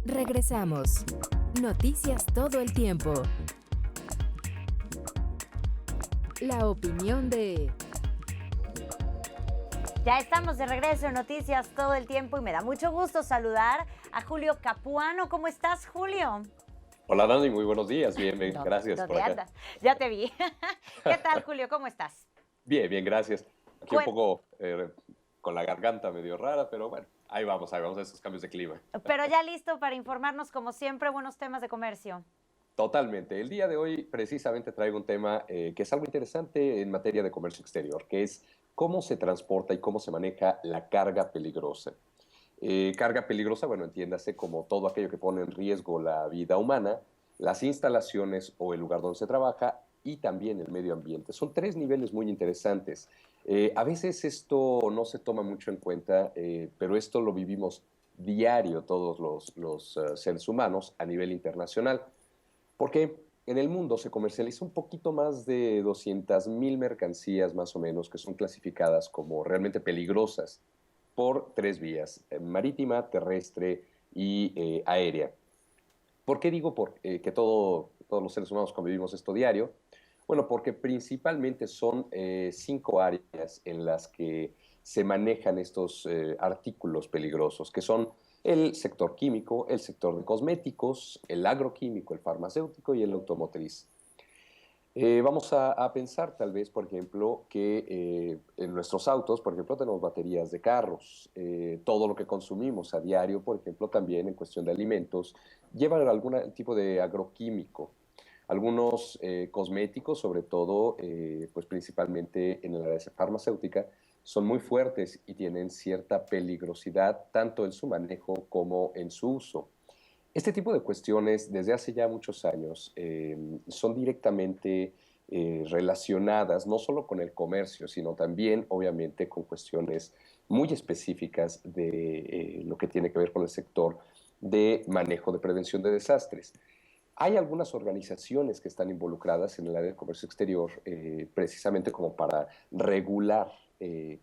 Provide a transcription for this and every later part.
Regresamos. Noticias todo el tiempo. La opinión de... Ya estamos de regreso en Noticias todo el tiempo y me da mucho gusto saludar a Julio Capuano. ¿Cómo estás, Julio? Hola Dani, muy buenos días, bien, gracias ¿Dónde por acá. andas? Ya te vi. ¿Qué tal, Julio? ¿Cómo estás? Bien, bien, gracias. Aquí un Cuen- poco con la garganta medio rara, pero bueno, ahí vamos a esos cambios de clima. Pero ya listo para informarnos, como siempre, buenos temas de comercio. Totalmente. El día de hoy precisamente traigo un tema que es algo interesante en materia de comercio exterior, que es cómo se transporta y cómo se maneja la carga peligrosa. Carga peligrosa, bueno, entiéndase como todo aquello que pone en riesgo la vida humana, las instalaciones o el lugar donde se trabaja y también el medio ambiente. Son tres niveles muy interesantes. A veces esto no se toma mucho en cuenta, pero esto lo vivimos diario todos los seres humanos a nivel internacional. Porque en el mundo se comercializa un poquito más de 200,000 mercancías más o menos que son clasificadas como realmente peligrosas por tres vías, marítima, terrestre y aérea. ¿Por qué digo que todos los seres humanos convivimos esto diario? Bueno, porque principalmente son cinco áreas en las que se manejan estos artículos peligrosos, que son el sector químico, el sector de cosméticos, el agroquímico, el farmacéutico y el automotriz. Vamos a pensar tal vez, por ejemplo, que en nuestros autos, por ejemplo, tenemos baterías de carros. Todo lo que consumimos a diario, por ejemplo, también en cuestión de alimentos, llevan algún tipo de agroquímico. Algunos cosméticos, sobre todo, pues principalmente en el área farmacéutica, son muy fuertes y tienen cierta peligrosidad tanto en su manejo como en su uso. Este tipo de cuestiones, desde hace ya muchos años, son directamente relacionadas no solo con el comercio, sino también, obviamente, con cuestiones muy específicas de lo que tiene que ver con el sector de manejo de prevención de desastres. Hay algunas organizaciones que están involucradas en el área del comercio exterior precisamente como para regular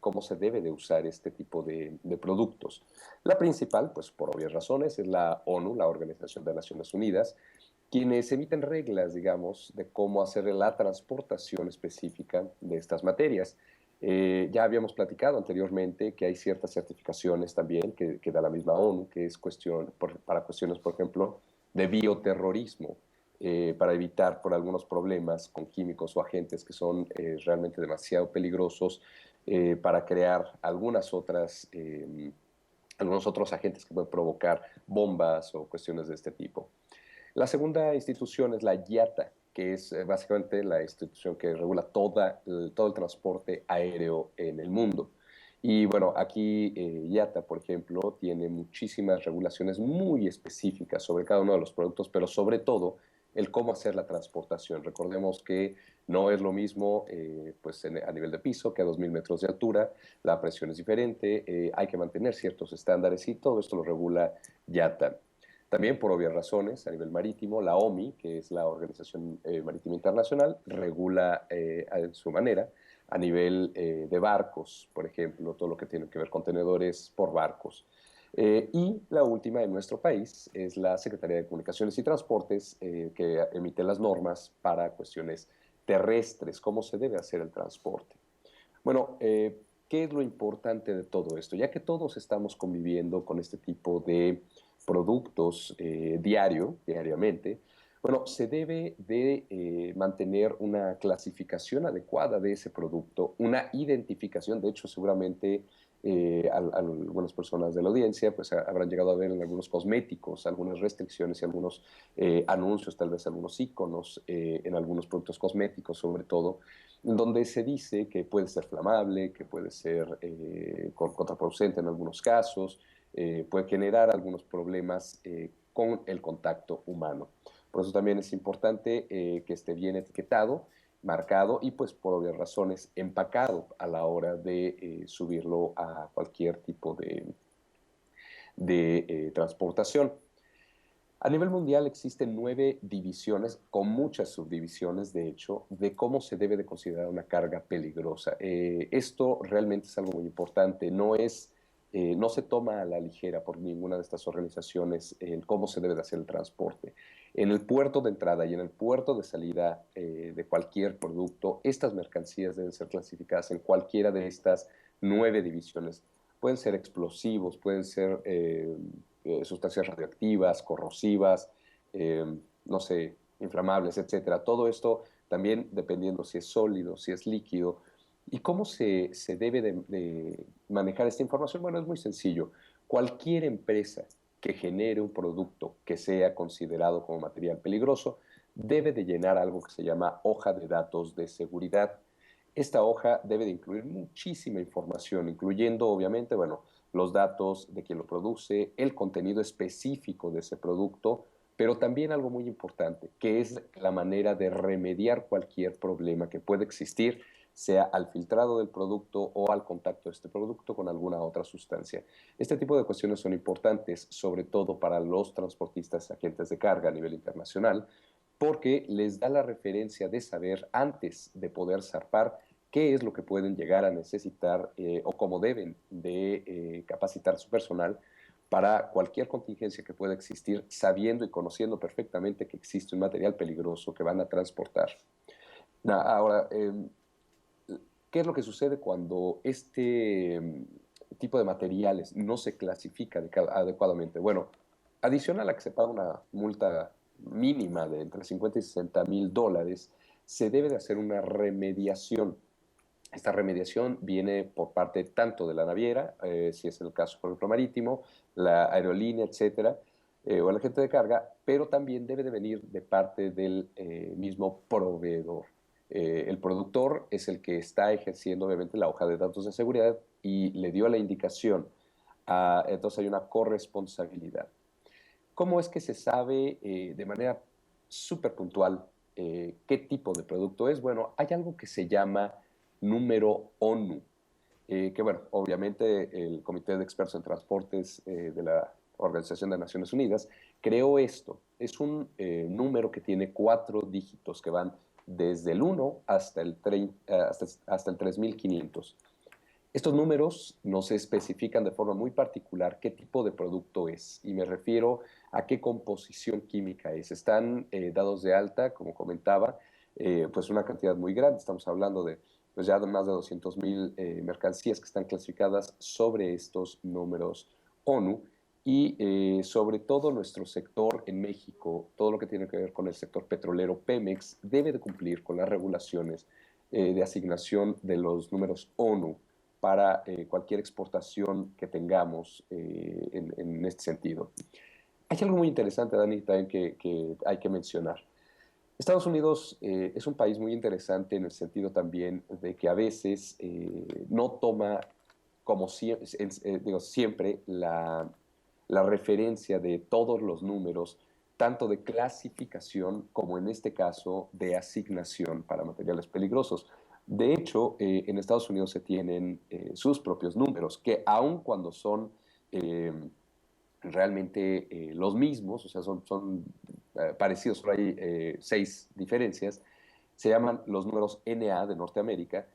cómo se debe de usar este tipo de productos. La principal, pues por obvias razones, es la ONU, la Organización de Naciones Unidas, quienes emiten reglas, digamos, de cómo hacer la transportación específica de estas materias. Ya habíamos platicado anteriormente que hay ciertas certificaciones también que da la misma ONU, que es para cuestiones, por ejemplo, de bioterrorismo, para evitar por algunos problemas con químicos o agentes que son realmente demasiado peligrosos para crear algunos otros agentes que pueden provocar bombas o cuestiones de este tipo. La segunda institución es la IATA, que es básicamente la institución que regula todo el transporte aéreo en el mundo. Y bueno, aquí IATA, por ejemplo, tiene muchísimas regulaciones muy específicas sobre cada uno de los productos, pero sobre todo el cómo hacer la transportación. Recordemos que no es lo mismo pues a nivel de piso que a 2,000 metros de altura, la presión es diferente, hay que mantener ciertos estándares y todo esto lo regula IATA. También, por obvias razones, a nivel marítimo, la OMI, que es la Organización Marítima Internacional, regula a su manera a nivel de barcos, por ejemplo, todo lo que tiene que ver con contenedores por barcos. Y la última en nuestro país es la Secretaría de Comunicaciones y Transportes, que emite las normas para cuestiones terrestres, cómo se debe hacer el transporte. Bueno, ¿qué es lo importante de todo esto? Ya que todos estamos conviviendo con este tipo de productos diariamente, bueno, se debe de mantener una clasificación adecuada de ese producto, una identificación. De hecho, seguramente algunas personas de la audiencia pues habrán llegado a ver en algunos cosméticos algunas restricciones y algunos anuncios, tal vez algunos iconos en algunos productos cosméticos sobre todo, donde se dice que puede ser flamable, que puede ser contraproducente en algunos casos, puede generar algunos problemas con el contacto humano. Por eso también es importante que esté bien etiquetado, marcado y pues por obvias razones empacado a la hora de subirlo a cualquier tipo de transportación. A nivel mundial existen 9 divisiones, con muchas subdivisiones, de hecho, de cómo se debe de considerar una carga peligrosa. Esto realmente es algo muy importante. No es no se toma a la ligera por ninguna de estas organizaciones el cómo se debe de hacer el transporte. En el puerto de entrada y en el puerto de salida de cualquier producto, estas mercancías deben ser clasificadas en cualquiera de estas 9 divisiones. Pueden ser explosivos, pueden ser sustancias radioactivas, corrosivas, eh, no sé, inflamables, etcétera. Todo esto también dependiendo si es sólido, si es líquido. ¿Y cómo se debe de manejar esta información? Bueno, es muy sencillo. Cualquier empresa que genere un producto que sea considerado como material peligroso debe de llenar algo que se llama hoja de datos de seguridad. Esta hoja debe de incluir muchísima información, incluyendo obviamente, bueno, los datos de quien lo produce, el contenido específico de ese producto, pero también algo muy importante, que es la manera de remediar cualquier problema que pueda existir, sea al filtrado del producto o al contacto de este producto con alguna otra sustancia. Este tipo de cuestiones son importantes, sobre todo para los transportistas agentes de carga a nivel internacional, porque les da la referencia de saber antes de poder zarpar qué es lo que pueden llegar a necesitar o cómo deben de capacitar su personal para cualquier contingencia que pueda existir, sabiendo y conociendo perfectamente que existe un material peligroso que van a transportar. Ahora, ¿qué es lo que sucede cuando este tipo de materiales no se clasifica adecuadamente? Bueno, adicional a que se paga una multa mínima de entre 50 y 60 mil dólares, se debe de hacer una remediación. Esta remediación viene por parte tanto de la naviera, si es el caso, por ejemplo, marítimo, la aerolínea, etcétera, o el agente de carga, pero también debe de venir de parte del mismo proveedor. El productor es el que está ejerciendo, obviamente, la hoja de datos de seguridad y le dio la indicación. Entonces hay una corresponsabilidad. ¿Cómo es que se sabe de manera súper puntual qué tipo de producto es? Bueno, hay algo que se llama número ONU, que bueno, obviamente el Comité de Expertos en Transportes de la Organización de Naciones Unidas creó esto. Es un número que tiene 4 dígitos que van desde el 1 hasta el 3500. Estos números nos especifican de forma muy particular qué tipo de producto es, y me refiero a qué composición química es. Están dados de alta, como comentaba, pues una cantidad muy grande. Estamos hablando de pues ya de más de 200,000 mercancías que están clasificadas sobre estos números ONU, y sobre todo nuestro sector en México, todo lo que tiene que ver con el sector petrolero, Pemex, debe de cumplir con las regulaciones de asignación de los números ONU para cualquier exportación que tengamos en este sentido. Hay algo muy interesante, Dani, también que hay que mencionar. Estados Unidos es un país muy interesante en el sentido también de que a veces no toma como siempre la referencia de todos los números, tanto de clasificación como en este caso de asignación para materiales peligrosos. De hecho, en Estados Unidos se tienen sus propios números, que aun cuando son eh, realmente los mismos, o sea, son parecidos, solo hay 6 diferencias, se llaman los números NA de Norteamérica.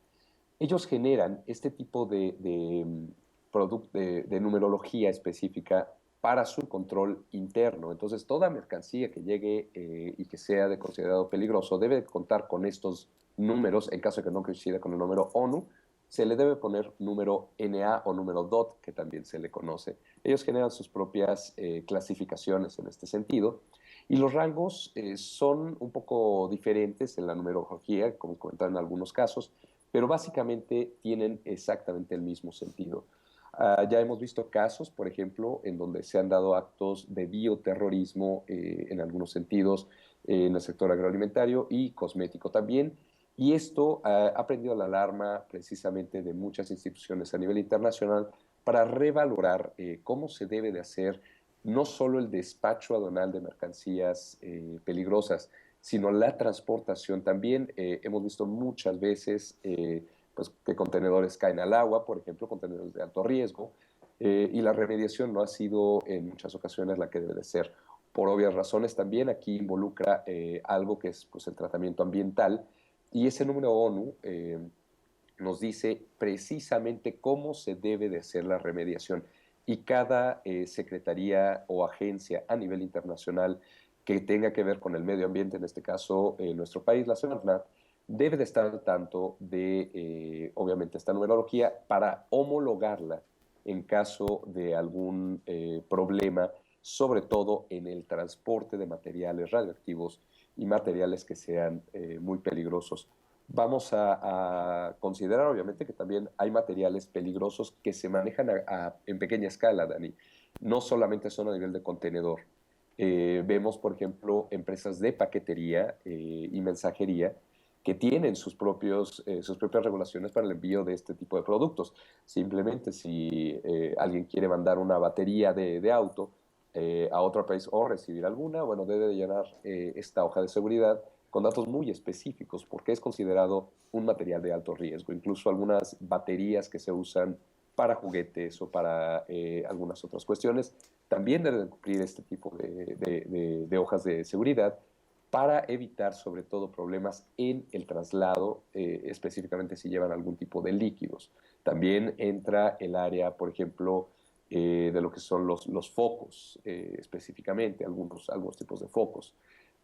Ellos generan este tipo de numerología específica para su control interno. Entonces, toda mercancía que llegue y que sea de considerado peligroso debe contar con estos números. En caso de que no coincida con el número ONU, se le debe poner número NA o número DOT, que también se le conoce. Ellos generan sus propias clasificaciones en este sentido, y los rangos son un poco diferentes en la numerología, como comentaba en algunos casos, pero básicamente tienen exactamente el mismo sentido. Ya hemos visto casos, por ejemplo, en donde se han dado actos de bioterrorismo en algunos sentidos en el sector agroalimentario y cosmético también. Y esto ha prendido la alarma precisamente de muchas instituciones a nivel internacional para revalorar cómo se debe de hacer no solo el despacho aduanal de mercancías peligrosas, sino la transportación. También hemos visto muchas veces pues, que contenedores caen al agua, por ejemplo, contenedores de alto riesgo, y la remediación no ha sido en muchas ocasiones la que debe de ser. Por obvias razones también aquí involucra algo que es pues, el tratamiento ambiental, y ese número ONU nos dice precisamente cómo se debe de hacer la remediación. y cada secretaría o agencia a nivel internacional que tenga que ver con el medio ambiente, en este caso nuestro país, la Semarnat, debe de estar al tanto de, obviamente, esta numerología para homologarla en caso de algún problema, sobre todo en el transporte de materiales radioactivos y materiales que sean muy peligrosos. Vamos a considerar, obviamente, que también hay materiales peligrosos que se manejan en pequeña escala, Dani. No solamente son a nivel de contenedor. Vemos, por ejemplo, empresas de paquetería y mensajería que tienen sus propias regulaciones para el envío de este tipo de productos. Simplemente si alguien quiere mandar una batería de auto a otro país o recibir alguna, bueno, debe de llenar esta hoja de seguridad con datos muy específicos porque es considerado un material de alto riesgo. Incluso algunas baterías que se usan para juguetes o para algunas otras cuestiones también deben cumplir este tipo de hojas de seguridad para evitar sobre todo problemas en el traslado, específicamente si llevan algún tipo de líquidos. También entra el área, por ejemplo, de lo que son los focos, específicamente, algunos tipos de focos.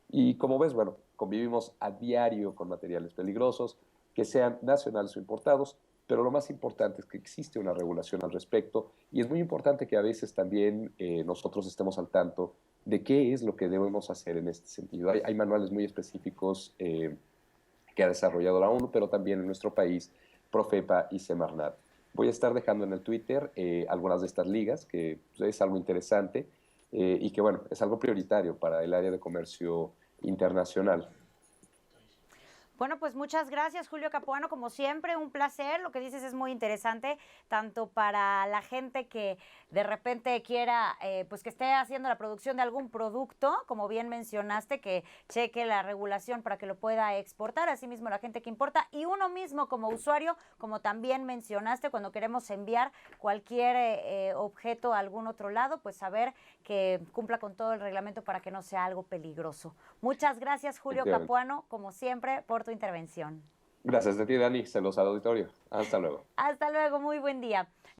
Y como ves, bueno, convivimos a diario con materiales peligrosos, que sean nacionales o importados, pero lo más importante es que existe una regulación al respecto y es muy importante que a veces también nosotros estemos al tanto de qué es lo que debemos hacer en este sentido. Hay manuales muy específicos que ha desarrollado la ONU, pero también en nuestro país, Profepa y Semarnat. Voy a estar dejando en el Twitter algunas de estas ligas, que es algo interesante y que, bueno, es algo prioritario para el área de comercio internacional. Bueno, pues muchas gracias, Julio Capuano. Como siempre, un placer. Lo que dices es muy interesante, tanto para la gente que de repente quiera, pues que esté haciendo la producción de algún producto, como bien mencionaste, que cheque la regulación para que lo pueda exportar, asimismo la gente que importa, y uno mismo como usuario, como también mencionaste, cuando queremos enviar cualquier objeto a algún otro lado, pues saber que cumpla con todo el reglamento para que no sea algo peligroso. Muchas gracias, Julio Capuano, como siempre, por tu intervención. Gracias a ti, Dani. Saludos al auditorio. Hasta luego. Hasta luego, muy buen día.